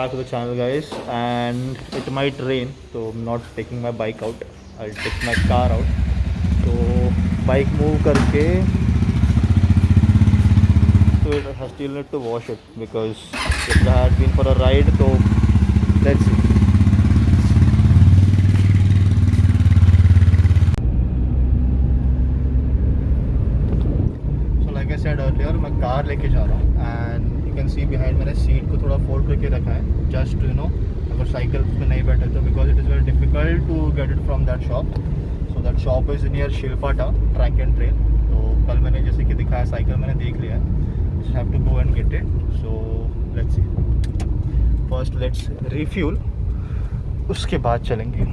back to the channel, guys. And it might rain, so I'm not taking my bike out. I'll take my car out. So bike move करके so I still need to wash it because if I had been for a ride, so let's see. So like I said earlier, मैं car लेके जा रहा हूँ and you can see behind मैंने seat को थोड़ा fold करके रखा है just to अगर साइकिल में नहीं बैठे तो because it is very difficult to get it from that shop. So that shop is near Shilpata Track and Trail. तो कल मैंने जैसे कि दिखाया साइकिल मैंने देख लिया है. Just have to go and get it. So let's see. First let's refuel. उसके बाद चलेंगे.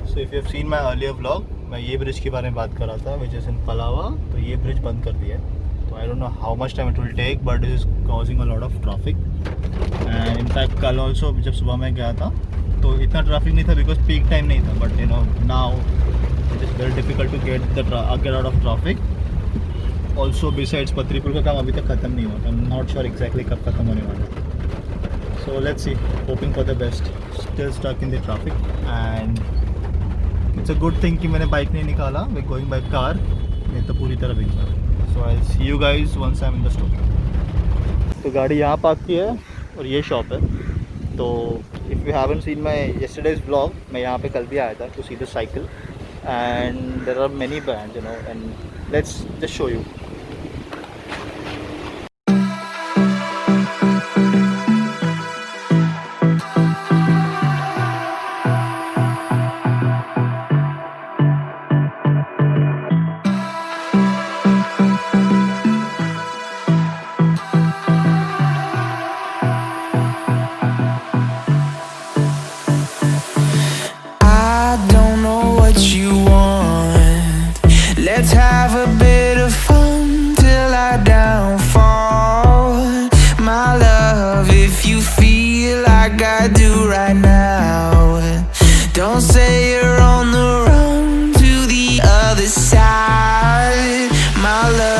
So if you have seen my earlier vlog, मैं ये ब्रिज के बारे में बात कर रहा था which is in Palava. तो ये ब्रिज बंद कर दिया है. तो I don't know how much time it will take, but it is causing a lot of traffic. And in fact कल also जब सुबह मैं गया था तो इतना ट्रैफिक नहीं था because peak time नहीं था. But now it is very difficult to get out of traffic. Also besides पत्री पुल का काम अभी तक ख़त्म नहीं हुआ. I'm not sure exactly कब ख़त्म होने वाला है. So let's see. Hoping for the best. Still stuck in the traffic and it's a good thing कि मैंने बाइक नहीं निकाला. We're going by car. नहीं तो पूरी तरह बिक जाए. So I'll see you guys once I'm in the store. तो गाड़ी यहाँ पार्क की है और ये शॉप है. तो if you haven't seen my yesterday's vlog, मैं यहाँ पे कल भी आया था to see the cycle and there are many brands and let's just show you. Let's have a bit of fun till I downfall. My love, if you feel like I do right now, don't say you're on the run to the other side, my love.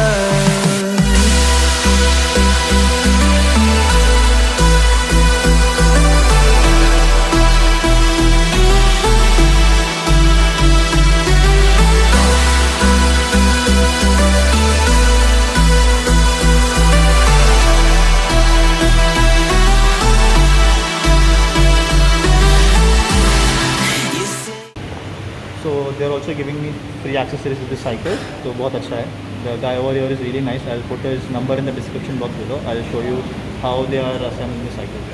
So they're also giving me free accessories with the cycle. So बहुत अच्छा है. The guy over here is really nice. I'll put his number in the description box below. I'll show you how they are assembling the cycle.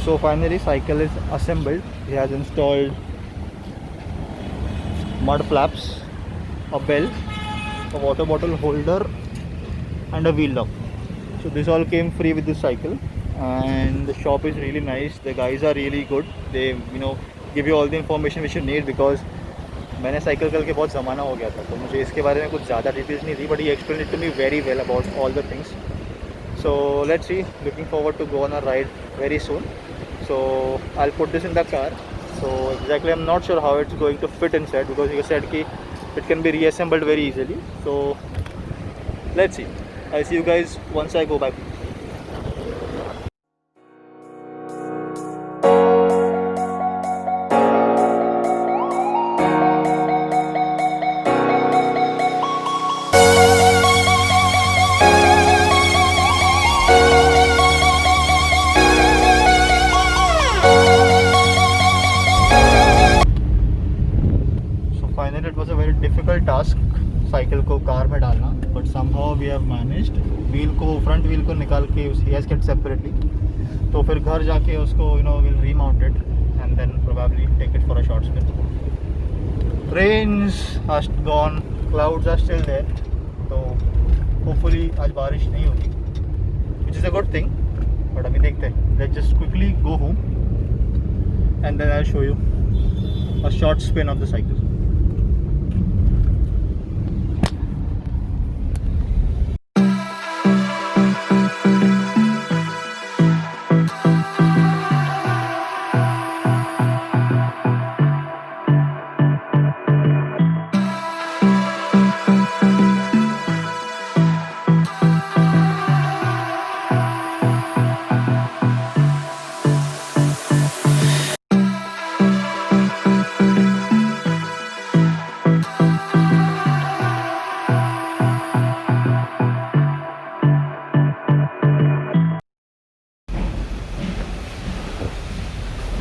So finally cycle is assembled. He has installed mud flaps, a belt, a water bottle holder and a wheel lock. So this all came free with this cycle and the shop is really nice. The guys are really good. They give you all the information which you need because मैंने cycle कल के बहुत ज़माना हो गया था तो मुझे इसके बारे में कुछ ज़्यादा डिटेल्स नहीं थी. But he explained it to me very well about all the things. So let's see. Looking forward to go on a ride very soon. So I'll put this in the car. So exactly I'm not sure how it's going to fit inside because he said कि it can be reassembled very easily. So let's see. I'll see you guys once I go back. It was a very difficult task cycle को car में डालना, but somehow we have managed wheel को, front wheel को निकाल के he has kept separately. तो फिर घर जाके उसको will remount it and then probably take it for a short spin. Rains are gone, clouds are still there, तो होपफुली आज बारिश नहीं होगी, which is a good thing. But अभी देखते हैं. Let's just quickly go home and then I will show you a short spin of the cycle.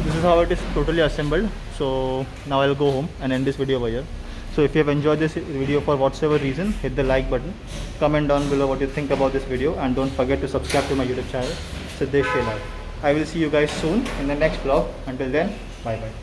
This is how it is totally assembled. So now I'll go home and end this video over here. So if you have enjoyed this video for whatsoever reason, hit the like button, comment down below what you think about this video, and don't forget to subscribe to my YouTube channel, Siddesh Shelar. I will see you guys soon in the next vlog. Until then, bye bye.